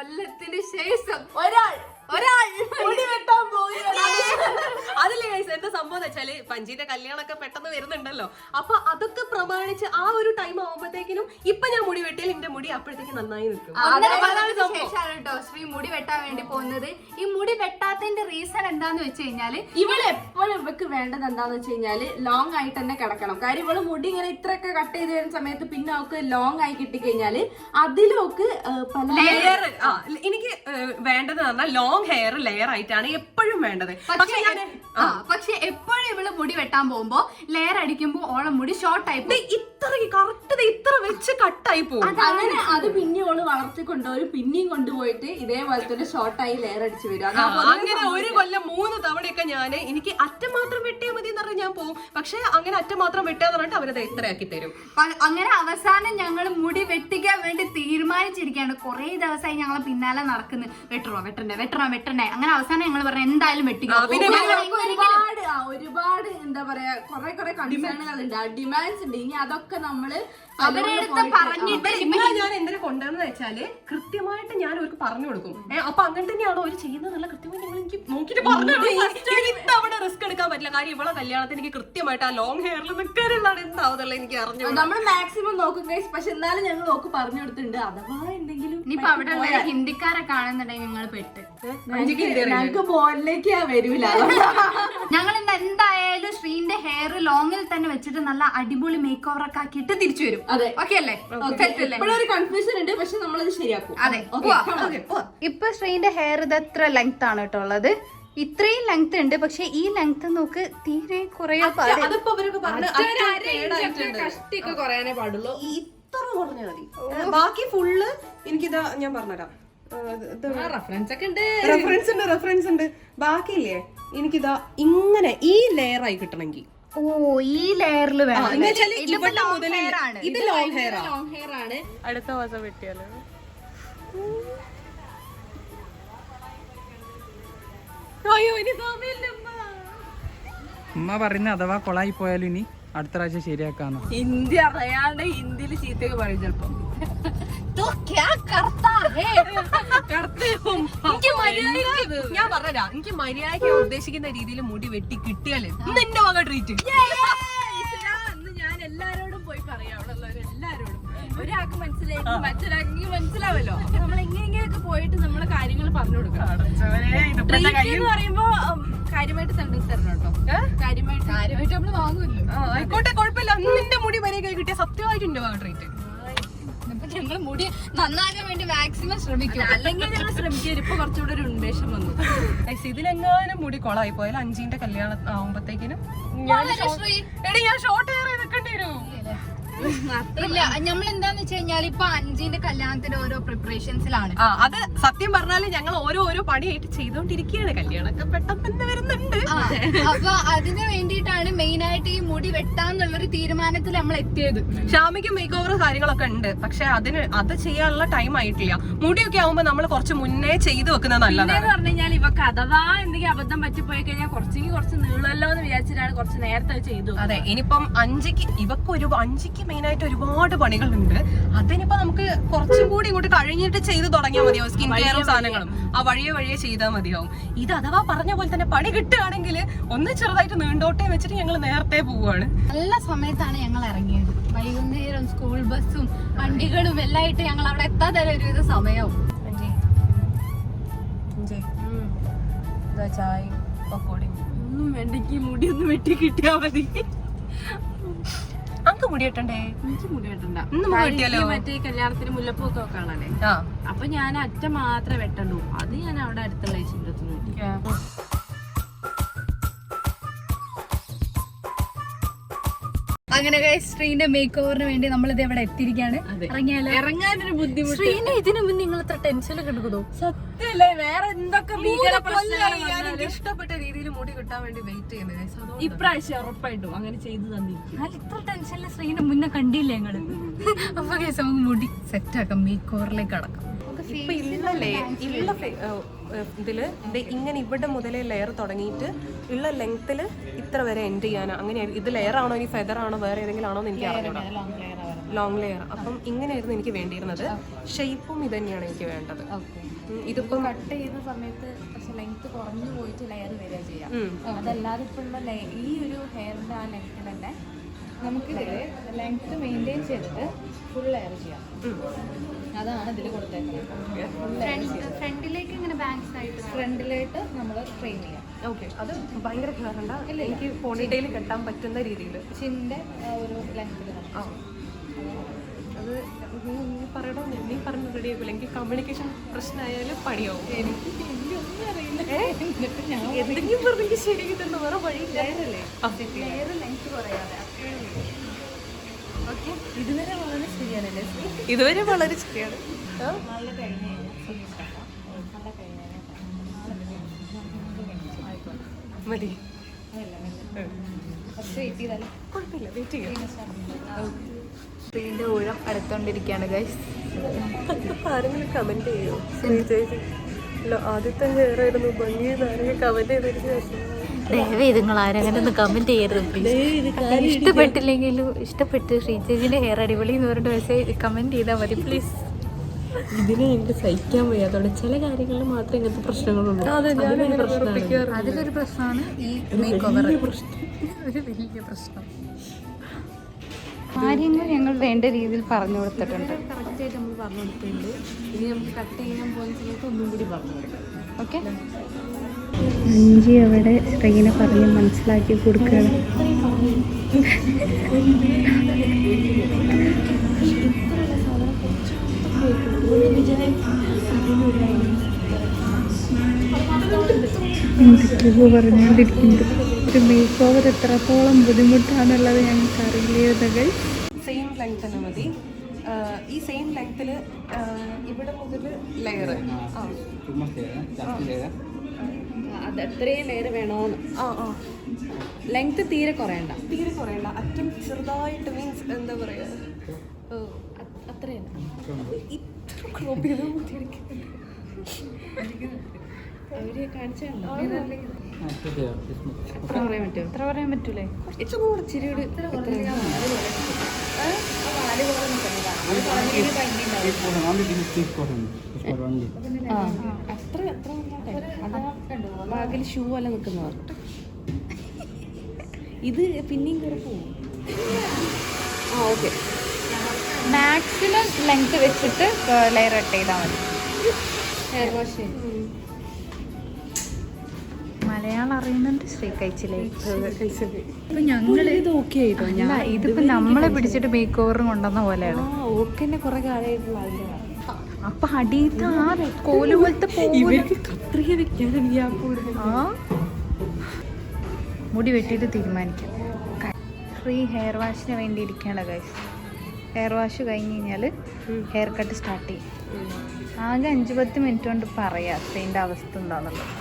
കൊല്ലത്തിന് ശേഷം ഒരാൾ മുടി വെട്ടാൻ പോയി. അതിലെ എന്താ സംഭവം വെച്ചാല് പഞ്ചിന്റെ കല്യാണമൊക്കെ പെട്ടെന്ന് വരുന്നുണ്ടല്ലോ. അപ്പൊ അതൊക്കെ പ്രമാണിച്ച് ആ ഒരു ടൈം ആവുമ്പോഴത്തേക്കിനും ഇപ്പൊ ഞാൻ മുടി വെട്ടിയാൽ എന്റെ മുടി അപ്പോഴത്തേക്ക് നന്നായി നിൽക്കും. ശേഷമാണ് കേട്ടോ ശ്രീ മുടി വെട്ടാൻ വേണ്ടി പോകുന്നത്. ഈ മുടി വെട്ടാത്തതിന്റെ റീസൺ എന്താന്ന് വെച്ച് കഴിഞ്ഞാല് ഇവള് എപ്പോഴും ഇവക്ക് വേണ്ടത് എന്താന്ന് വെച്ച് കഴിഞ്ഞാല് ലോങ് ആയിട്ട് തന്നെ കിടക്കണം. കാര്യം ഇവള് മുടി ഇങ്ങനെ ഇത്രയൊക്കെ കട്ട് ചെയ്ത് വരുന്ന സമയത്ത് പിന്നെ അവക്ക് ലോങ് ആയി കിട്ടിക്കഴിഞ്ഞാല് അതിലൊക്കെ ലെയർ എനിക്ക് വേണ്ടത് പറഞ്ഞാൽ ലോങ് ഹെയർ ലെയർ ആയിട്ടാണ് എപ്പോഴും വേണ്ടത്. പക്ഷെ എപ്പോഴും ഇവള് മുടി വെട്ടാൻ പോകുമ്പോ ലെയർ അടിക്കുമ്പോ ഓളം മുടി ഷോർട്ട് ആയി കറക്റ്റ് ഇത്ര വെച്ച് കട്ടായി പോകും. അങ്ങനെ അത് പിന്നെ ഓള് വളർത്തിക്കൊണ്ടുപോയി പിന്നെയും കൊണ്ടുപോയിട്ട് ഇതേപോലെ തന്നെ ഷോർട്ടായി ലെയർ അടിച്ചു വരും. അങ്ങനെ ഒരു കൊല്ലം 3 തവണയൊക്കെ ഞാൻ എനിക്ക് അറ്റം മാത്രം വെട്ടിയാൽ മതി എന്ന് പറഞ്ഞാൽ ഞാൻ പോകും. പക്ഷെ അങ്ങനെ അറ്റം മാത്രം വെട്ടാന്ന് പറഞ്ഞിട്ട് അവരത് എത്രയാക്കി തരും. അങ്ങനെ അവസാനം ഞങ്ങൾ മുടി വെട്ടിക്കാൻ വേണ്ടി തീരുമാനിച്ചിരിക്കുകയാണ്. കുറെ ദിവസമായി ഞങ്ങളെ പിന്നാലെ നടക്കുന്നു. വെട്ടണേ അങ്ങനെ അവസാനം ഞങ്ങൾ പറഞ്ഞു എന്തായാലും വെട്ടിക്കോ. ഒരുപാട് എന്താ പറയാ കുറെ കൺസേണുകളുണ്ട്, ഡിമാൻഡ്സ് ഉണ്ട്. ഇനി അതൊക്കെ നമ്മള് അവരെടുത്ത് പറഞ്ഞിട്ട് ഞാൻ എന്തിനെ കൊണ്ടുവന്ന് വെച്ചാല് കൃത്യമായിട്ട് ഞാൻ അവർക്ക് പറഞ്ഞു കൊടുക്കും. അപ്പൊ അങ്ങനെ തന്നെയാണോ അവർ ചെയ്യുന്നതല്ല കൃത്യമായി ഞങ്ങൾ എനിക്ക് നോക്കിട്ട് പറഞ്ഞു. ഇത്തവണ റിസ്ക് എടുക്കാൻ പറ്റില്ല. കാര്യം ഇവളെ കല്യാണത്തിന് എനിക്ക് കൃത്യമായിട്ട് ആ ലോങ് ഹെയറിൽ നിൽക്കാറുള്ളതാണ് എന്താവുന്നല്ല എനിക്ക് അറിഞ്ഞു. നമ്മൾ മാക്സിമം നോക്കും ഗൈസ്. പക്ഷെ എന്നാലും ഞങ്ങൾ നോക്ക് പറഞ്ഞു കൊടുത്തിട്ടുണ്ട്. അഥവാ എന്തെങ്കിലും ഇനിയിപ്പോ അവിടെ ഉള്ള ഹിന്ദിക്കാരെ കാണുന്നുണ്ടെങ്കിൽ ഞങ്ങൾ പെട്ട് ഞങ്ങൾക്ക് ബോളിലേക്ക് വരൂല. ഞങ്ങൾ ഇന്ന് എന്തായാലും ശ്രീന്റെ ഹെയർ ലോങ്ങിൽ തന്നെ വെച്ചിട്ട് നല്ല അടിപൊളി മേക്ക് ഓവർ ഒക്കെ ആക്കിയിട്ട് തിരിച്ചു വരും. അതെ, ഓക്കെ അല്ലേ? ഇപ്പോഴൊരു കൺഫ്യൂഷൻ ഉണ്ട്, പക്ഷെ നമ്മളത് ശരിയാക്കും. അതെ. ഇപ്പൊ ശ്രീന്റെ ഹെയർ ഇത് എത്ര ലെങ്ത് ആണ് കേട്ടോ ഉള്ളത്? ഇത്രയും ലെങ്ത് ഉണ്ട്. പക്ഷെ ഈ ലെങ്ത് നോക്ക് തീരെ കുറയാ കഷ്ടിയൊക്കെ കുറയാനേ പാടുള്ളൂ. ഇത്ര കുറഞ്ഞാൽ മതി. ബാക്കി ഫുള്ള് എനിക്കിതാ ഞാൻ പറഞ്ഞുതരാം. റെഫറൻസ് ഉണ്ട്. ബാക്കിയില്ലേ എനിക്കിതാ ഇങ്ങനെ ഈ ലെയർ ആയി കിട്ടണമെങ്കിൽ ഈ ലെയറിൽ വേണം. ഇത് ലോങ് ഹെയർ ആണ്. അടുത്ത മാസം വെട്ടിയാലോ? അയ്യോ ഇനി ഉമ്മ പറയുന്ന അഥവാ കൊളായി പോയാലും ഇനി അടുത്ത പ്രാവശ്യം ശരിയാക്കാന്നോ? ഹിന്ദി അറിയാണ്ട് ഹിന്ദിയിൽ ചീത്തയൊക്കെ പറയും ചിലപ്പോ. ഞാൻ പറഞ്ഞാ എനിക്ക് മര്യാദയ്ക്ക് ഉദ്ദേശിക്കുന്ന രീതിയിൽ മുടി വെട്ടി കിട്ടിയാലേ നിന്റെ വക ട്രീറ്റ്. ഞാൻ എല്ലാരോടും പോയി പറയാം. അവിടെ ഉള്ളവര് എല്ലാരോടും ഒരാൾക്ക് മനസ്സിലായി മറ്റൊരാൾക്ക് മനസ്സിലാവല്ലോ. നമ്മൾ എങ്ങനെയൊക്കെ പോയിട്ട് നമ്മളെ കാര്യങ്ങൾ പറഞ്ഞു കൊടുക്കണം. എന്ന് പറയുമ്പോ കാര്യമായിട്ട് സെന്റൻസ് തരണം കേട്ടോ. കാര്യമായിട്ട് നമ്മള് വാങ്ങുമല്ലോ. ആയിക്കോട്ടെ, കുഴപ്പമില്ല. നിന്റെ മുടി മര്യാദ കിട്ടിയ സത്യമായിട്ട് എന്റെ വക ട്രീറ്റ്. ഞങ്ങൾ മുടി നന്നാകാൻ വേണ്ടി മാക്സിമം ശ്രമിക്കും. അല്ലെങ്കിൽ ഞങ്ങൾ ശ്രമിക്കുക. ഇപ്പൊ കുറച്ചുകൂടെ ഒരു ഉന്മേഷം വന്നു. ഇതിലെങ്ങാനും മുടി കൊളായി പോയാൽ 5ന്റെ കല്യാണം ആവുമ്പത്തേക്കിനും ഞാൻ ഷോർട്ട് ഹെയർ നിൽക്കേണ്ടി വരും. ഇല്ല, നമ്മൾ എന്താന്ന് വെച്ച് കഴിഞ്ഞാൽ ഇപ്പൊ 5ന്റെ കല്യാണത്തിന്റെ ഓരോ പ്രിപ്പറേഷൻസിലാണ്. അത് സത്യം പറഞ്ഞാല് ഞങ്ങൾ ഓരോ പണിയായിട്ട് ചെയ്തോണ്ടിരിക്കുകയാണ്. കല്യാണമൊക്കെ പെട്ടെന്ന് തന്നെ വരുന്നുണ്ട്. അപ്പൊ അതിന് വേണ്ടിയിട്ടാണ് മെയിൻ ആയിട്ട് ഈ മുടി വെട്ടാന്നുള്ളൊരു തീരുമാനത്തിൽ നമ്മൾ എത്തിയത്. ഷാമിക്ക് മേക്ക് ഓവർ കാര്യങ്ങളൊക്കെ ഉണ്ട്. പക്ഷെ അത് ചെയ്യാനുള്ള ടൈം ആയിട്ടില്ല. മുടിയൊക്കെ ആവുമ്പോ നമ്മൾ കുറച്ച് മുന്നേ ചെയ്ത് വെക്കുന്നത് നല്ലതാണ്. പറഞ്ഞു കഴിഞ്ഞാൽ ഇവക്ക് അഥവാ എന്തെങ്കിലും അബദ്ധം പറ്റിപ്പോയി കഴിഞ്ഞാൽ കുറച്ച് നീളല്ലോ എന്ന് വിചാരിച്ചിട്ടാണ് കുറച്ച് നേരത്തെ ചെയ്തു. അതെ, ഇനിയിപ്പം 5ക്ക് ഇവക്ക് 5ക്ക് മെയിൻ ആയിട്ട് ഒരുപാട് പണികളുണ്ട്. അതിനിപ്പോ നമുക്ക് കുറച്ചും കൂടി ഇങ്ങോട്ട് കഴിഞ്ഞിട്ട് ചെയ്ത് തുടങ്ങിയാൽ മതിയാവും. സ്കിൻ കെയറും സാധനങ്ങളും ആ വഴിയെ ചെയ്താൽ മതിയാവും. ഇത് അഥവാ പറഞ്ഞ പോലെ തന്നെ പണി കിട്ടുകയാണെങ്കിൽ ഒന്ന് ചെറുതായിട്ട് നീണ്ടോട്ടെ വെച്ചിട്ട് ഞങ്ങൾ നേരത്തെ പോവുകയാണ്. നല്ല സമയത്താണ് ഞങ്ങൾ ഇറങ്ങിയത്. വൈകുന്നേരം സ്കൂൾ ബസ്സും വണ്ടികളും എല്ലാം ആയിട്ട് ഞങ്ങൾ അവിടെ എത്താതെ ഒരുവിധ സമയവും. ചായ പക്കോടി ഒന്നും വേണ്ടെങ്കിൽ മുടി ഒന്ന് വെട്ടി കിട്ടിയാ മതി. അങ്ക് മുടി വെട്ടണ്ടേ? എനിക്ക് മുടി വെട്ടണ്ട. മറ്റേ കല്യാണത്തിന് മുല്ലപ്പൂക്കെ കാണാനേ. അപ്പൊ ഞാൻ അറ്റം മാത്രമേ വെട്ടണ്ടൂ. അത് ഞാൻ അവിടെ അടുത്തുള്ള ശീലത്തിൽ നോക്കി. അങ്ങനെ ശ്രീന്റെ മേക്ക് ഓവറിന് വേണ്ടി നമ്മളിത് ഇവിടെ എത്തിയിരിക്കുകയാണ്. ഇറങ്ങാനൊരു ബുദ്ധിമുട്ട്. ശ്രീനെ ഇതിനു മുന്നേ നിങ്ങൾ ഇത്ര ടെൻഷനിൽ കിടക്കുന്നോ? സത്യല്ലേ? വേറെ എന്തൊക്കെ ഇഷ്ടപ്പെട്ട രീതിയിൽ മുടി കിട്ടാൻ വേണ്ടി വെയിറ്റ് ചെയ്യുന്നത്. ഇപ്രാവശ്യം ഉറപ്പായിട്ടും അങ്ങനെ ചെയ്തു തന്നിരിക്കും. ഇത്ര ടെൻഷനിൽ ശ്രീനെ മുന്നേ കണ്ടില്ലേ ഞങ്ങള്? അപ്പൊ നമുക്ക് മുടി സെറ്റ് ആക്കാം, മേക്ക് ഓവറിലേക്ക് കടക്കാം. ഇപ്പൊ ഇതില് ഇങ്ങനെ ഇവിടെ മുതലേ ലെയർ തുടങ്ങിയിട്ട് ഉള്ള ലെങ്ത്തില് ഇത്ര വരെ എൻഡ് ചെയ്യാനാ. അങ്ങനെ ഇത് ലെയർ ആണോ ഇനി ഫെദർ ആണോ വേറെ ഏതെങ്കിലും ആണോ എന്ന് എനിക്ക് അറിഞ്ഞൂടാ. Long layer. അപ്പം ഇങ്ങനെയായിരുന്നു എനിക്ക് വേണ്ടിയിരുന്നത്. ഷേപ്പും ഇത് തന്നെയാണ് എനിക്ക് വേണ്ടത്. ഇതിപ്പം കട്ട് ചെയ്യുന്ന സമയത്ത് പക്ഷെ ലെങ്ത് കുറഞ്ഞു പോയിട്ട് ലെയർ വരിക ചെയ്യാം. അതല്ലാതെ ഇപ്പോൾ ഉള്ള ഈ ഒരു ഹെയറിന്റെ ആ ലെങ്ത്തിൽ തന്നെ നമുക്ക് ലെങ്ത് മെയിൻറ്റെയിൻ ചെയ്തിട്ട് ഫുൾ ലെയർ ചെയ്യാം. അതാണ് ഇതിൽ കൊടുത്തേക്കുന്നത്. ഫ്രണ്ടിലേക്ക് ഇങ്ങനെ ബാങ്ക്സ് ആയിട്ട് ഫ്രണ്ടിലായിട്ട് നമ്മൾ ഫ്രെയിം ചെയ്യാം. ഓക്കെ, അത് ഭയങ്കര കേറണ്ട, എനിക്ക് പോണിറ്റയിൽ കെട്ടാൻ പറ്റുന്ന രീതിയിൽ ചിൻ്റെ ഒരു ലെങ്ത്തിൽ. അത് നീ പറയണോ, നീ പറഞ്ഞ് റെഡിയാക്കില്ല. എനിക്ക് കമ്മ്യൂണിക്കേഷൻ പ്രശ്നമായാലും പണിയാവും. എനിക്ക് എന്തെങ്കിലും പറഞ്ഞെങ്കിൽ ശരിയാക്കി തന്നെ വേറെ വഴിയില്ല. ലെയർ ലെങ്ത് കുറയാതെ. ഓക്കെ, ഇതുവരെ വളരെ ശരിയാണല്ലേ? ഇതുവരെ വളരെ ശരിയാണ്. നല്ല കഴിഞ്ഞ് നല്ല കഴിഞ്ഞ മതി, കുറച്ച് വെയിറ്റ് ചെയ്താലേ കുഴപ്പമില്ല, വെയിറ്റ് ചെയ്യാം. ഇതിന്റെ ഊഴം അടുത്തോണ്ടിരിക്കുകയാണ് ഗൈസ്. ആരെങ്കിലും കമന്റ് ചെയ്യോ? ആദ്യത്തെ ഹെയർ ആയിരുന്നു ഭംഗിയെന്ന് ആരെങ്കിലും കമന്റ് ചെയ്തിരിക്കും. ദയവേത് നിങ്ങൾ ആരങ്ങനെ ഒന്ന് കമന്റ് ചെയ്യരുത്. ഇഷ്ടപ്പെട്ടില്ലെങ്കിലും ഇഷ്ടപ്പെട്ട് ശ്രീചേച്ചിന്റെ ഹെയർ അടിപൊളി എന്ന് പറഞ്ഞിട്ട് മെസ്സേജ് കമന്റ് ചെയ്താൽ മതി പ്ലീസ്. ഇതിനെ എനിക്ക് സഹിക്കാൻ വയ്യാത്തോടെ ചില കാര്യങ്ങളിൽ മാത്രമേ ഇങ്ങനത്തെ പ്രശ്നങ്ങളുള്ളൂ. അതിലൊരു പ്രശ്നമാണ് ഈ മേക്ക് ഓവർ, ഒരു വലിയ പ്രശ്നം. കാര്യങ്ങൾ ഞങ്ങൾ വേണ്ട രീതിയിൽ പറഞ്ഞു കൊടുത്തിട്ടുണ്ട്. കറക്റ്റായിട്ട് നമ്മൾ പറഞ്ഞു കൊടുത്തിട്ടുണ്ട്. ഇനി നമുക്ക് കട്ട് ചെയ്യാൻ പോകുന്ന സമയത്ത് ഒന്നും കൂടി പറഞ്ഞു കൊടുക്കാം. ഓക്കെ, അഞ്ചി അവിടെ ശ്രീനെ പറഞ്ഞ് മനസ്സിലാക്കി കൊടുക്കുകയാണ്. എന്തൊക്കെയോ പറഞ്ഞുകൊണ്ടിരിക്കുന്നത്. ഒരു മേക്ക് ഓവർ എത്രത്തോളം ബുദ്ധിമുട്ടാണെന്നുള്ളത് ഞങ്ങൾക്ക് അറിയില്ലേ. സെയിം ലെങ്ത് തന്നെ മതി. ഈ സെയിം ലെങ്ത്തിൽ ഇവിടെ മുതൽ ലെയർ അത് എത്രയും ലെയർ വേണോന്ന്. ലെങ്ത് തീരെ കുറയണ്ട. അറ്റം ചെറുതായിട്ട്, മീൻസ് എന്താ പറയുക, അത്രയല്ല. ഇത്ര ക്രോപ്പ് ചെയ്ത് അവര് കാണിച്ചുണ്ടോ? എത്ര പറയാൻ പറ്റൂലേ? കുറച്ചും കൂടെ ഇച്ചിരി ബാഗിൽ ഷൂ അല്ല നിൽക്കുന്നവർ. ഇത് പിന്നെയും കയറി പോകും. ഓക്കെ, മാക്സിമം ലെങ്ത് വെച്ചിട്ട് ലെയർ കട്ട് ചെയ്താൽ മതി. ഹെയർ വാഷ് ചെയ്യും. മലയാളം അറിയുന്നുണ്ട് ശ്രീ കഴിച്ചില്ലേ? ഇപ്പൊ ഞങ്ങൾ ഇത് ഓക്കെ ആയിട്ടോ. അല്ല, ഇതിപ്പോ നമ്മളെ പിടിച്ചിട്ട് മേക്ക് ഓവറും കൊണ്ടുവന്ന പോലെയാണ്. ഓക്കെ തന്നെ കുറെ കാലമായിട്ടുള്ള ആഗ്രഹം. അപ്പൊ അടിയത്തെ ആ കോല് പോലത്തെ കത്രിക വെക്കാൻ മുടി വെട്ടിയിട്ട് തീരുമാനിക്കാം. ഫ്രീ ഹെയർ വാഷിന് വേണ്ടി ഇരിക്കുകയാണ് ഗൈസ്. ഹെയർ വാഷ് കഴിഞ്ഞ് കഴിഞ്ഞാൽ ഹെയർ കട്ട് സ്റ്റാർട്ട് ചെയ്യും. ആകെ 5-10 മിനിറ്റ് കൊണ്ട് പറയാം അതിൻ്റെ അവസ്ഥ എന്താണെന്നുള്ളത്.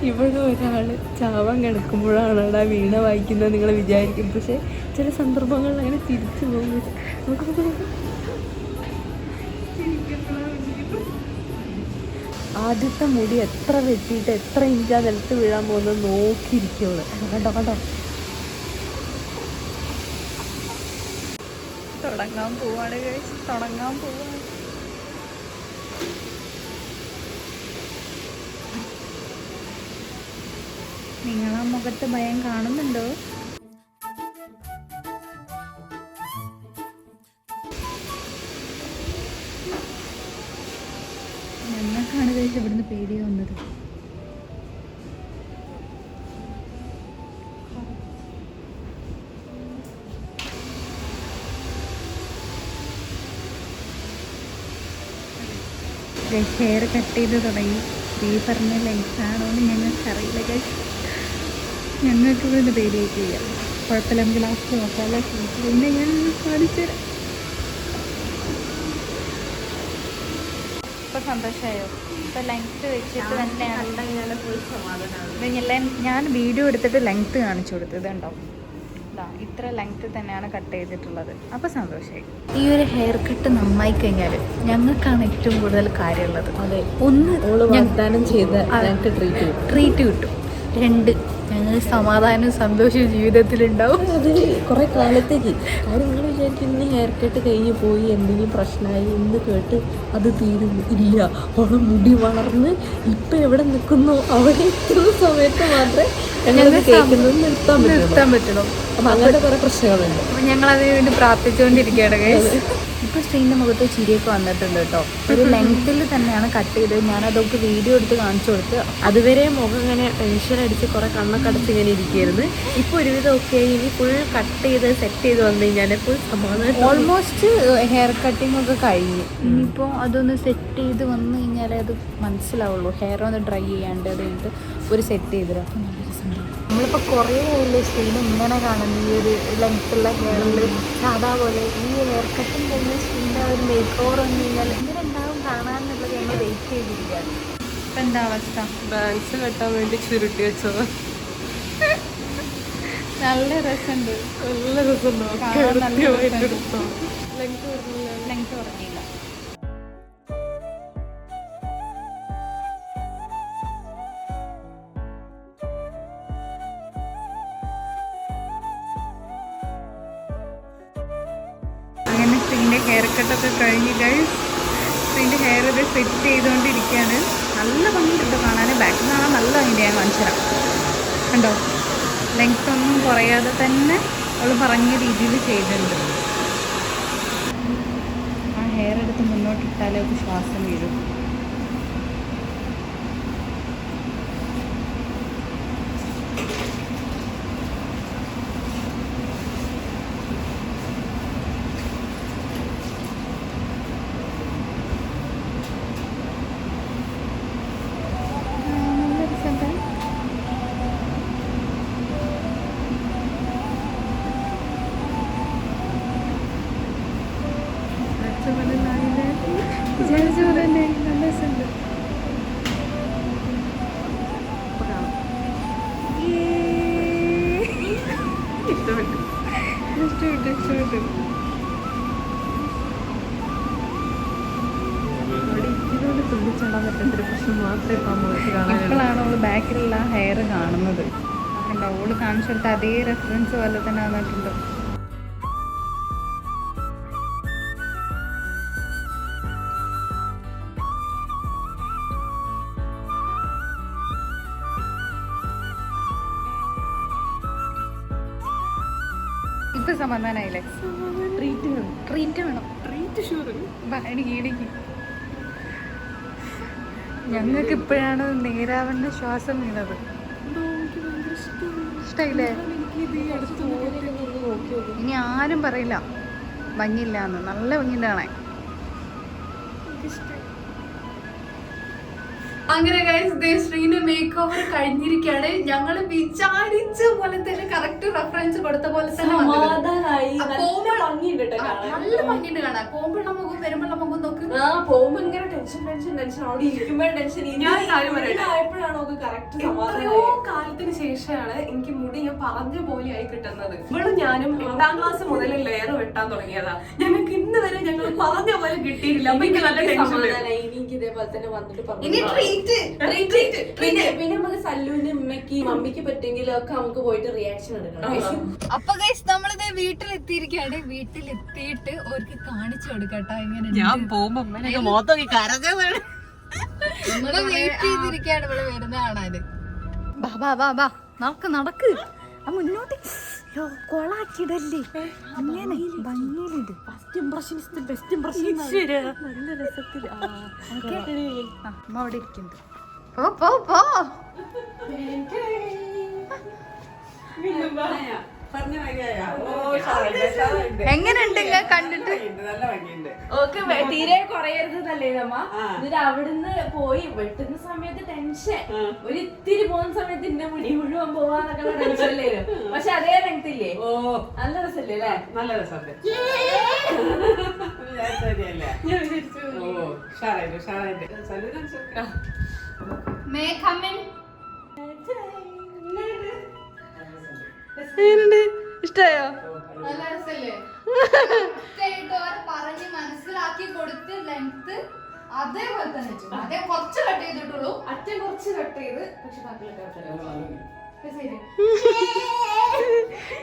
ഇവിടെ ഒരാൾ ചാവാൻ കിടക്കുമ്പോഴാണ് ആ വീണ വായിക്കുന്നത് നിങ്ങൾ വിചാരിക്കും. പക്ഷെ ചില സന്ദർഭങ്ങളിൽ അങ്ങനെ തിരിച്ചു പോകും. ആദ്യത്തെ മുടി എത്ര വെട്ടിയിട്ട് എത്ര ഇഞ്ചാ നിലത്ത് വീഴാൻ പോകുന്നത് നോക്കിയിരിക്കുള്ളൂ. കണ്ടോ തുടങ്ങാൻ പോവാണ് ഗൈസ്, തുടങ്ങാൻ പോവാണ്. നിങ്ങളാ മുഖത്ത് ഭയം കാണുന്നുണ്ടോ? ഞങ്ങൾക്കാണ് കഴിച്ച് ഇവിടുന്ന് പേടി വന്നത്. ഹെയർ കട്ട് ചെയ്ത് തുടങ്ങി. ഈ പറഞ്ഞ ലെങ്ത് ആണോ എന്ന് ഞങ്ങൾക്കറിയില്ല ഗൈസ്. ഞങ്ങൾക്ക് ഇവിടുന്ന് പേടിയായിട്ടില്ല. കുഴപ്പമില്ല, നമുക്ക് ലാസ്റ്റ് നോക്കാമല്ലോ. പിന്നെ ഞാൻ കാണിച്ചു തരാം. ഇപ്പൊ സന്തോഷമായോ? ഇപ്പൊ ലെങ്ത് വെച്ചിട്ട് തന്നെയാണ് ഞാൻ വീഡിയോ എടുത്തിട്ട് ലെങ്ത് കാണിച്ചു കൊടുത്തത്. ഉണ്ടോ, ഇത്ര ലെങ്ത് തന്നെയാണ് കട്ട് ചെയ്തിട്ടുള്ളത്. അപ്പോൾ സന്തോഷമായി. ഈ ഒരു ഹെയർ കട്ട് നന്നായി കഴിഞ്ഞാൽ ഞങ്ങൾക്കാണ് ഏറ്റവും കൂടുതൽ കാര്യമുള്ളത്. അതെ, ഒന്ന് വാഗ്ദാനം ചെയ്ത ട്രീറ്റ് കിട്ടും. 2 ഞങ്ങൾ സമാധാനവും സന്തോഷവും ജീവിതത്തിലുണ്ടാവും. അത് കുറെ കാലത്തേക്ക്. അത് നിങ്ങൾ വിചാരിക്കും ഇന്ന് ഹെയർ കട്ട് കഴിഞ്ഞ് പോയി എന്തെങ്കിലും പ്രശ്നമായി ഇന്ന് കേട്ട് അത് തീരുന്നു. ഇല്ല, അവള് മുടി വളർന്ന് ഇപ്പൊ എവിടെ നിൽക്കുന്നു അവിടെ എത്തുന്ന സമയത്ത് മാത്രമേ ഞങ്ങൾ കേൾക്കുന്നത് നിർത്താൻ പറ്റണം. അപ്പൊ അങ്ങനത്തെ കുറെ പ്രശ്നങ്ങളുണ്ട്. അപ്പോൾ ഞങ്ങൾ അതിനു വേണ്ടി പ്രാർത്ഥിച്ചുകൊണ്ടിരിക്കുകയാണ് guys. ഇപ്പോൾ ശ്രീൻ്റെ മുഖത്ത് ചിരിയൊക്കെ വന്നിട്ടുണ്ട് കേട്ടോ. ഒരു ലെങ്ത്തിൽ തന്നെയാണ് കട്ട് ചെയ്തത്. ഞാനതൊക്കെ വീഡിയോ എടുത്ത് കാണിച്ചു കൊടുത്ത്. അതുവരെ മുഖം ഇങ്ങനെ ടെൻഷൻ അടിച്ച് കുറെ കണ്ണൊക്കെ അടച്ച് ഇങ്ങനെ ഇരിക്കുകയായിരുന്നു. ഇപ്പൊ ഒരുവിധം ഒക്കെ ഇനി ഫുൾ കട്ട് ചെയ്ത് സെറ്റ് ചെയ്ത് വന്നു കഴിഞ്ഞാൽ ഫുൾ സമാധാനം. ഓൾമോസ്റ്റ് ഹെയർ കട്ടിംഗ് ഒക്കെ കഴിഞ്ഞു. ഇനിയിപ്പോൾ അതൊന്ന് സെറ്റ് ചെയ്ത് വന്നു കഴിഞ്ഞാലേ അത് മനസ്സിലാവുള്ളൂ. ഹെയർ ഒന്ന് ഡ്രൈ ചെയ്യാണ്ട് അത് കഴിഞ്ഞിട്ട് ഒരു സെറ്റ് ചെയ്തിട്ട് അപ്പം നല്ല രസമുണ്ടാവും. നമ്മളിപ്പോൾ കുറേ ആയില്ലേ സ്ക്രീൻ ഇങ്ങനെ കാണുന്നു, ഈ ഒരു ലെങ്ത്തുള്ള ഹെയറിൽ സാധാ പോലെ. ഈ ഹെയർ കട്ടിങ് കഴിഞ്ഞ സ്ക്രീനിൻ്റെ ഒരു മേക്ക് ഓവർ വന്നു കഴിഞ്ഞാൽ ഇങ്ങനെ ഉണ്ടാവും കാണാമെന്നുള്ളത് ഞങ്ങൾ വെയിറ്റ് ചെയ്തിരിക്കുകയാണ്. ഇപ്പം എന്താ അവസ്ഥ? ബാങ്ക്സ് കെട്ടാൻ വേണ്ടി ചുരുട്ടി വെച്ചത്. നല്ല രസമുണ്ട്. നല്ല രസമുണ്ടോ? കാണാൻ നല്ല രസമുണ്ട്. ലെങ്ത് വരുന്നില്ല. ലെങ്ത് കുറഞ്ഞില്ല. അങ്ങനെ സ്ത്രീൻ്റെ ഹെയർ കട്ടൊക്കെ കഴിഞ്ഞ് ഗൈസ്, സ്ത്രീൻ്റെ ഹെയർ ഇത് സെറ്റ് ചെയ്തുകൊണ്ടിരിക്കുകയാണ്. നല്ല ഭംഗിയുണ്ട് കാണാൻ. ബാക്കിൽ കാണാൻ നല്ല ഭംഗിയുണ്ട്. ഞാൻ കാണിച്ചു തരാം. കണ്ടോ, ലെങ്ത് ഒന്നും കുറയാതെ തന്നെ അവൾ പറഞ്ഞ രീതിയിൽ ചെയ്തിട്ടുണ്ട്. ആ ഹെയർ എടുത്ത് മുന്നോട്ടിട്ടാലേ അവൾക്ക് ശ്വാസം വീഴും. വിചാരിച്ച പോലെ തന്നെ നല്ല രസമുണ്ട്. ഇഷ്ടപ്പെട്ടു. അപ്പോഴാണ് അവള് ബാക്കിലുള്ള ഹെയർ കാണുന്നത്. കണ്ടോ, അവള് കാണിച്ചെടുത്ത അതേ റെഫറൻസ് പോലെ തന്നെ വന്നിട്ടുണ്ട്. ഇപ്പൊ സമാധാനായില്ലേ? ട്രീറ്റ് വേണം. എനിക്ക് ഞങ്ങൾക്ക് ഇപ്പോഴാണ് നേരാവണ്ണ ശ്വാസം വീണത്. ഇഷ്ടമായില്ലേ? ഇനി ആരും പറയില്ല ഭംഗിയില്ല എന്ന്. നല്ല ഭംഗിയുണ്ട് കാണാൻ. അങ്ങനെ ശ്രീന് മേക്ക് ഓവർ കഴിഞ്ഞിരിക്കുകയാണ്. ഞങ്ങള് വിചാരിച്ച പോലെ തന്നെ കറക്റ്റ് റെഫറൻസ് കൊടുത്ത പോലെ തന്നെ നല്ല ഭംഗിയുണ്ട് കാണാൻ. പോകുമ്പോഴുള്ള മുഖം വരുമ്പോഴുള്ള മുഖം നോക്ക്. പോകുമ്പോ ഇങ്ങനെ ടെൻഷൻ അവിടെ ഇരിക്കുമ്പോഴും ടെൻഷൻ. എത്രയോ കാലത്തിന് ശേഷമാണ് എനിക്ക് മുടി ഞാൻ പറഞ്ഞ പോലെ ആയി കിട്ടുന്നത്. ഇവളും ഞാനും 8ാം ക്ലാസ് മുതൽ ലെയർ വെട്ടാൻ തുടങ്ങിയതാ. ഞങ്ങൾക്ക് ഇന്ന് വരെ ഞങ്ങൾ പറഞ്ഞ പോലെ കിട്ടിയില്ല. അപ്പൊ എനിക്ക് നല്ല ടെൻഷൻ. എനിക്ക് ഇതേപോലെ തന്നെ വന്നിട്ട് ഇനി പിന്നെ നമുക്ക് സല്ലൂന് ഉമ്മയ്ക്ക് മമ്മിക്ക് പറ്റുമെങ്കിലും ഒക്കെ നമുക്ക് പോയിട്ട് റിയാക്ഷൻ എടുക്കണം. അപ്പൊ ഗൈസ് നമ്മളിത് വീട്ടിലെത്തിയിരിക്കുകയാണ്. വീട്ടിലെത്തിയിട്ട് അവർക്ക് കാണിച്ചു കൊടുക്കട്ടോ എങ്ങനെ ഞാൻ പോകുമ്പോ മൊത്തം കരഞ്ഞതാണ്. നമ്മള് വെയിറ്റ് ചെയ്തിരിക്കുകയാണ് ഇവിടെ വരുന്ന കാണാന്. ബാ നടക്ക് ആ മുന്നോട്ട്. കൊളാക്കിടല്ലേ അങ്ങനെ ഭംഗിയിലുണ്ട്. First impression best impression. നല്ല രസത്തില് അമ്മ അവിടെ ഇരിക്കുന്നുണ്ട്. പോ എങ്ങനെയുണ്ട് കണ്ടിട്ട്? ഓക്കെ തീരെ കുറയരുതല്ലേ നമ്മ. എന്നിട്ട് അവിടുന്ന് പോയി വെട്ടുന്ന സമയത്ത് ടെൻഷൻ, ഒരു ഇത്തിരി പോകുന്ന സമയത്ത് ഇന്ന മുടി മുഴുവൻ പോവാന്നൊക്കെ ടെൻഷൻ അല്ലേലും. പക്ഷെ അതേ ലെങ്ത് ഇല്ലേ? നല്ല രസല്ലേ അല്ലേ? നല്ല രസമുണ്ട്. ഇഷ്ടായോ? നല്ല രസല്ലേ? പറഞ്ഞ് മനസ്സിലാക്കി കൊടുത്ത് ലെങ്ത് അതേപോലെ തന്നെ അതേ കുറച്ച് കട്ട് ചെയ്തിട്ടുള്ളൂ. അറ്റം കുറച്ച് കട്ട് ചെയ്ത് പക്ഷെ ബാക്കിയുള്ള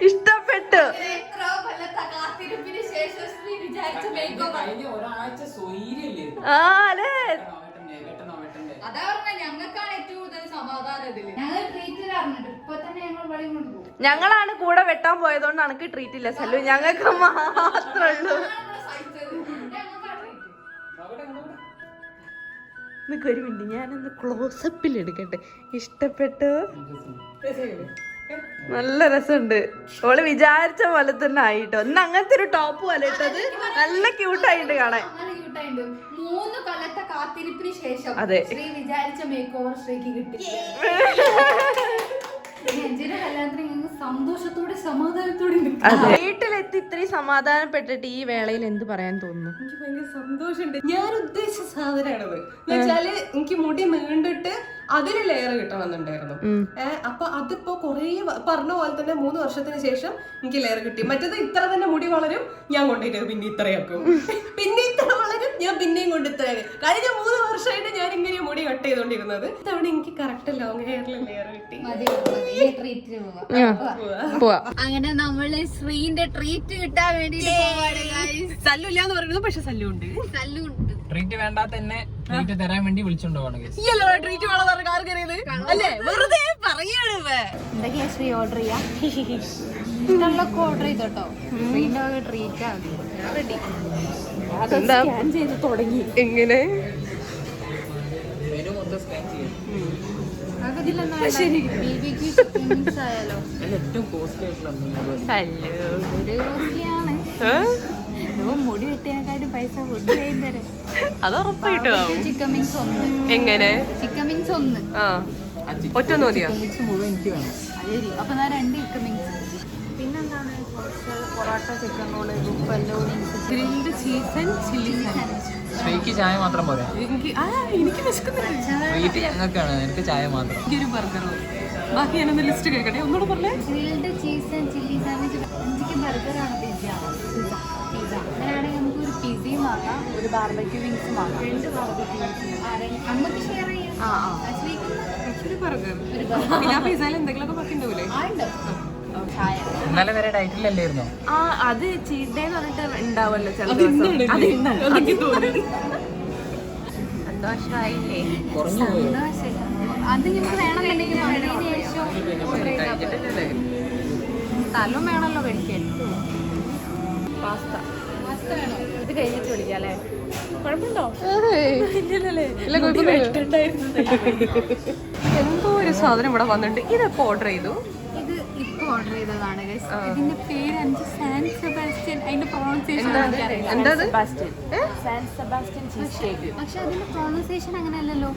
ഇഷ്ടപ്പെട്ടു. ഒരാഴ്ച സ്വൈര്യല്ലേ ആ അല്ലേ? അതാ പറഞ്ഞ ഞങ്ങൾക്കാണ് ഏറ്റവും കൂടുതൽ സമാധാനം ഇതില്. ഞങ്ങൾ ട്രീറ്റ് തരാറുണ്ട്. ഇപ്പൊ തന്നെ ഞങ്ങൾ വഴി കൊണ്ടുപോകും. ഞങ്ങളാണ് കൂടെ വെട്ടാൻ പോയതുകൊണ്ട് എനിക്ക് ട്രീറ്റ് ഇല്ല സല്ലു, ഞങ്ങൾക്ക് മാത്രമേ ഉള്ളൂ. നിനക്ക് ഒരു മിനിറ്റ് ഞാനൊന്ന് ക്ലോസപ്പിൽ എടുക്കട്ടെ. ഇഷ്ടപ്പെട്ടു? നല്ല രസമുണ്ട്. ഓള് വിചാരിച്ച പോലെ തന്നെ ആയിട്ടോ. ഇന്ന് അങ്ങനത്തെ ഒരു ടോപ്പ് പോലെ ഇട്ടത് നല്ല ക്യൂട്ടായിട്ട് കാണാൻ. 3 കൊല്ലത്തെ കാത്തിരിപ്പിന് ശേഷം അതെ. ശ്രീ വിചാരിച്ച മേക്ക് ഓവർ ശ്രീക്ക് കിട്ടി. സന്തോഷത്തോടെ സമാധാനത്തോടെ വീട്ടിലെത്തി ഇത്രയും സമാധാനപ്പെട്ടിട്ട് ഈ വേളയിൽ എന്ത് പറയാൻ തോന്നുന്നു? എനിക്ക് ഭയങ്കര സന്തോഷമുണ്ട്. ഞാൻ ഉദ്ദേശിച്ച സാധനമാണത്. എന്നുവെച്ചാല് എനിക്ക് മുടി നീണ്ടിട്ട് അതിന് ലെയർ കിട്ടണമെന്നുണ്ടായിരുന്നു. അപ്പൊ അതിപ്പോ കൊറേ പറഞ്ഞ പോലെ തന്നെ 3 വർഷത്തിന് ശേഷം എനിക്ക് ലെയർ കിട്ടി. മറ്റേത് ഇത്ര തന്നെ മുടി വളരും, ഞാൻ കൊണ്ടുപോയിട്ട് പിന്നെ ഇത്രയാക്കും, പിന്നെ ഇത്ര വളരും, ഞാൻ പിന്നെയും കൊണ്ട് ഇത്രയാക്കും. കഴിഞ്ഞ 3 വർഷമായിട്ട് ഞാൻ ഇങ്ങനെ മുടി കട്ട് ചെയ്തോണ്ടിരുന്നത്. ഇതവിടെ എനിക്ക് കറക്റ്റ് ലോങ് ഹെയറിൽ ലെയർ കിട്ടി. അങ്ങനെ നമ്മള് ശ്രീന്റെ ട്രീറ്റ് കിട്ടാൻ വേണ്ടിട്ട് സല്ലു ഇല്ലാന്ന് പറയുന്നത്, പക്ഷെ സല്ലു ഉണ്ട്. ട്രീറ്റ് വേണ്ടാത്ത തന്നെ ട്രീറ്റ് തരാൻ വേണ്ടി വിളിച്ചോണ്ട് പോകണം. ട്രീറ്റ് വേണം അല്ലേ? വെറുതെ പറയാണ്. എന്തൊക്കെയാ ശ്രീ ഓർഡർ ചെയ്യാ? ഇഷ്ടമുള്ളൊക്കെ ഓർഡർ ചെയ്തോട്ടോ. ശ്രീന്റെ വക ട്രീറ്റ് ആണ് റെഡി. സ്കാൻ ചെയ്ത് തുടങ്ങി. എങ്ങനെ മെനു മൊത്തം സ്കാൻ ചെയ്യാം. ആയാലോ ഏറ്റവും കോസ്റ്റ്ലി മുടി വെട്ടിയതിനെക്കാട്ടും പൈസ ഫുഡ് തരാം. അത് ഉറപ്പായിട്ടോ. Chicken wings 1. എങ്ങനെ? Chicken wings 1. ആ ഒറ്റ മതിയോ? മുഴുവൻ എനിക്ക് വേണം. അതെ. അപ്പൊ ഞാൻ 2 ചിക്കൻ വിങ്സ്. പിന്നെന്താണ് കുറച്ച് parotta, chicken roll, buffalo wings, grilled cheese and chilli sandwich. ശ്രീക്ക് ചായ മാത്രം പോരാ. എനിക്ക് വിശക്കുന്നില്ല. ട്രീറ്റ് ഞങ്ങൾക്കാണ്, എനിക്ക് ചായ മാത്രം. എനിക്കൊരു ബർഗർ മതി. ബാക്കി ഞാനൊന്ന് ലിസ്റ്റ് കേൾക്കട്ടെ. ഒന്നുകൂടെ പറഞ്ഞേ. Grilled cheese and chilli sandwich. 5 ബർഗറാണ്. പിസ്സ. അങ്ങനെയാണെങ്കിൽ നമുക്ക് ഒരു പിസയും വാങ്ങാം, ഒരു ബാർബക്യൂ വിങ്സും വാങ്ങാം. 2 ബാർബക്യൂ വിങ്സ് നമുക്ക് ഷെയർ ചെയ്യാം. ഒരു ബർഗർ. പിന്നെ ആ പിസയിൽ എന്തെങ്കിലുമൊക്കെ ബാക്കി ഉണ്ടാവില്ലേ? ചായ. ഇന്നലെ വരെ ഡയറ്റിലല്ലായിരുന്നോ? ആ അത് ചീറ്റ് ഡേ എന്ന് പറഞ്ഞിട്ട് ഉണ്ടാവല്ലോ ചില ദിവസം. സന്തോഷമായില്ലേ? കുറഞ്ഞു പോയോ? അത് നമുക്ക് വേണമെന്നുണ്ടെങ്കിൽ കഴിച്ചിട്ടില്ലേ? സ്ഥലം വേണമല്ലോ കഴിക്കാൻ. പാസ്ത ഇത് കഴിഞ്ഞിട്ട് വിളിക്കാം അല്ലേ? കുഴപ്പമുണ്ടോ? എന്തോ ഒരു സാധനം ഇവിടെ വന്നിട്ട് ഇതെപ്പോ ഓർഡർ ചെയ്തു? ഇത് ഇപ്പൊ ഓർഡർ ചെയ്തതാണ്. ഇതിന്റെ പേര് സാൻ സെബാസ്റ്റ്യൻ. അതിന്റെ പ്രൊണൗൺസിയേഷൻ എന്താ? പക്ഷെ അതിന്റെ പ്രൊണൗൺസിയേഷൻ അങ്ങനെയല്ലല്ലോ.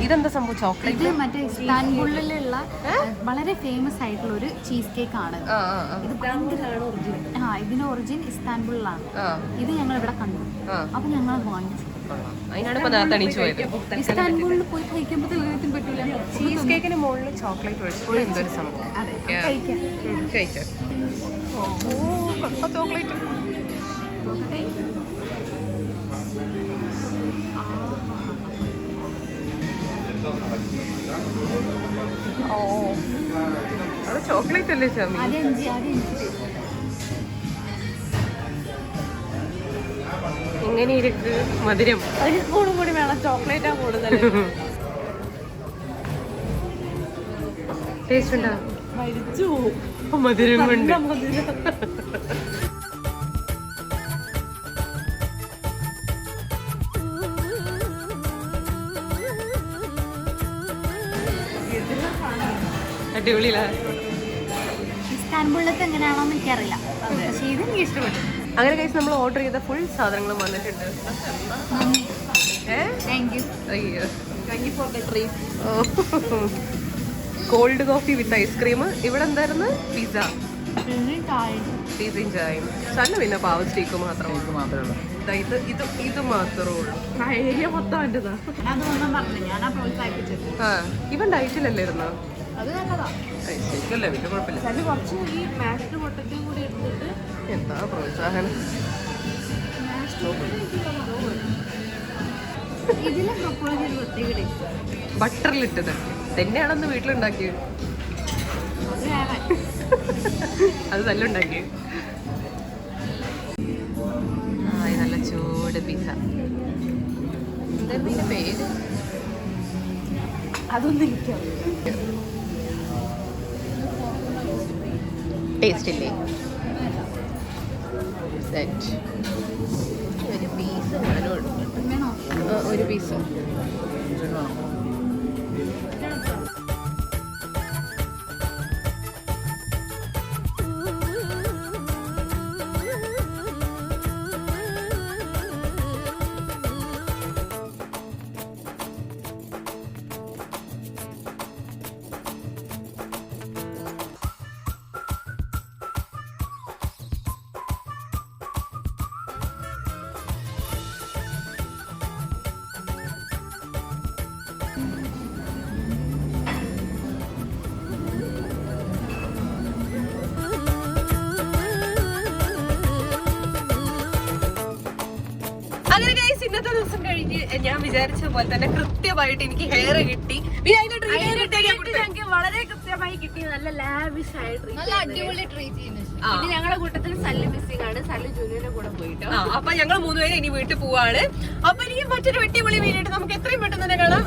ഇതെന്താ സംഭവം? ചോക്ലേറ്റ്. ഇത് മറ്റേ ഇസ്താൻബുളിലുള്ള വളരെ ഫേമസ് ആയിട്ടുള്ള ഒരു ചീസ് കേക്ക് ആണ്. ഇത് ഇതിന്റെ ഒറിജിൻ ഇസ്താൻബുളിലാണ്. ഇത് ഞങ്ങൾ ഇവിടെ കണ്ടു. അപ്പൊ ഞങ്ങൾ വാങ്ങിച്ചു. അതിനാണ് ഇപ്പൊ നേരത്തെ അണിച്ചു പോയത്. ഇസ്താൻബുളിൽ പോയി കഴിക്കുമ്പോൾ പറ്റൂല. ചീസ് കേക്കിന് മുകളിൽ ചോക്ലേറ്റ് ഒഴിച്ചിട്ട് എന്തൊരു സംഭവം. കഴിക്കാം. ചോക്ലേറ്റ്. ഓ അത് ചോക്ലേറ്റ് അല്ലേ ചാമി? എങ്ങനെ ഇരിക്ക് മധുരം? ഒരു സ്പൂണും കൂടി വേണം. ചോക്ലേറ്റാ കൂടുതൽ. ടേസ്റ്റ് ഉണ്ടോ? മധുരം കൊണ്ട്. അടിപൊളിയില്ല. ഇസ്താൻബുളിലത്തെ എങ്ങനെയാണോന്ന് എനിക്കറിയില്ല. പക്ഷേ ഇത് എനിക്ക് ഇഷ്ടപ്പെട്ടു. അങ്ങനെ കഴിച്ച് നമ്മൾ ഓർഡർ ചെയ്ത ഫുൾ സാധനങ്ങളും വന്നിട്ടുണ്ട്. Thank you. അയ്യോ കോൾഡ് കോഫി വിത്ത് ഐസ്ക്രീം. ഇവിടെ എന്തായിരുന്നു? പിസ്സ, പിസയും ചായയും. സണ്ണ പിന്നെ പാവ സ്റ്റേക്ക് മാത്രമേ ഉള്ളൂ. ഇത് മാത്രമേ ഉള്ളൂ. ഏരിയ മൊത്തം എന്റെതാ. ഇവൻ ഡയറ്റിലല്ലായിരുന്നോ? അത് നല്ലതാ. ശരിക്കല്ലേ, വലിയ കുഴപ്പമില്ല. കുറച്ച് ഈ മാഷ്ഡ് പൊട്ടറ്റയും കൂടി എടുത്തിട്ട് എന്താ പ്രോത്സാഹനം. ഇതിലെ പ്രൊപ്പോസ് ചെയ്ത് പ്രത്യേക ബട്ടറിലിട്ടത് തന്നെയാണെന്ന് വീട്ടിലുണ്ടാക്കിയത്. അത് നല്ല ഉണ്ടാക്കിയത്. ആ ഇത് നല്ല ചൂട് പിസ്സ. എന്തായിരുന്നു ഇതിന്റെ പേര്? അതൊന്നും എനിക്കോ ടേസ്റ്റ് ഇല്ലേ? സെറ്റ്. ഒരു പീസ് ഒരു പീസ്. അങ്ങനെ ഗൈസ് ഇന്നത്തെ ദിവസം കഴിഞ്ഞ് ഞാൻ വിചാരിച്ച പോലെ തന്നെ കൃത്യമായിട്ട് എനിക്ക് ഹെയർ കിട്ടി. ഞങ്ങൾക്ക് വളരെ കൃത്യമായി കിട്ടി. നല്ല ലാവിഷ് ആയ അടിപൊളി ട്രീറ്റ് ചെയ്യുന്നത്. ഇനി ഞങ്ങളുടെ കൂട്ടത്തിൽ സല്ലു മിസ്സിംഗ് ആണ്. സല്ലു ജൂനിയറിന്റെ കൂടെ പോയിട്ട് അപ്പൊ ഞങ്ങൾ 3 പേര് ഇനി വീട്ടിൽ പോവാണ്. അപ്പൊ ഇനി മറ്റൊരു വെട്ടിപൊളി വീഡിയോ നമുക്ക് എത്രയും പെട്ടെന്ന് തന്നെ കാണാം.